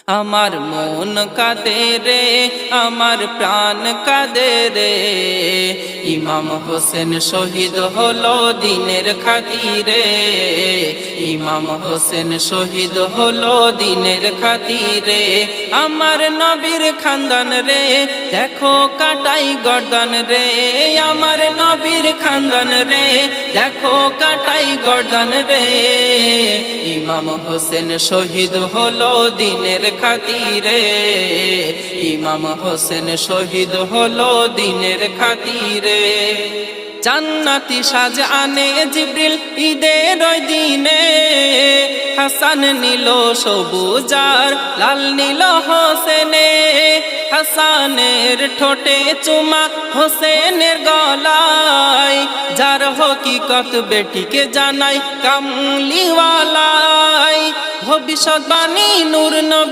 আমার মন কাঁদে রে, আমার প্রাণ কাঁদে রে, ইমাম হোসেন শহীদ হলো দিনের খাতিরে। ইমাম হোসেন শহীদ হলো দিনের খাতিরে। আমার নবীর খানদান রে, দেখো কাটাই গর্দান রে। আমার নবীর খানদান রে, দেখো কাটাই গর্দান রে। ইমাম হোসেন শহীদ হলো দিনের খাতিরে। ইমাম হোসেন শহীদ হলো দিনের খাতিরে। জান্নাতি সাজ আনে জিবরিল ঈদের ওই দিনে, হাসান নিল সবুজার লাল নীল হোসেনে। হাসানের ঠোঁটে চুমা হোসেনের গলায়, যার হকিকত বেটিকে জানাই কামলিওয়ালাই। ভবিষ্যৎবাণী নূর নবী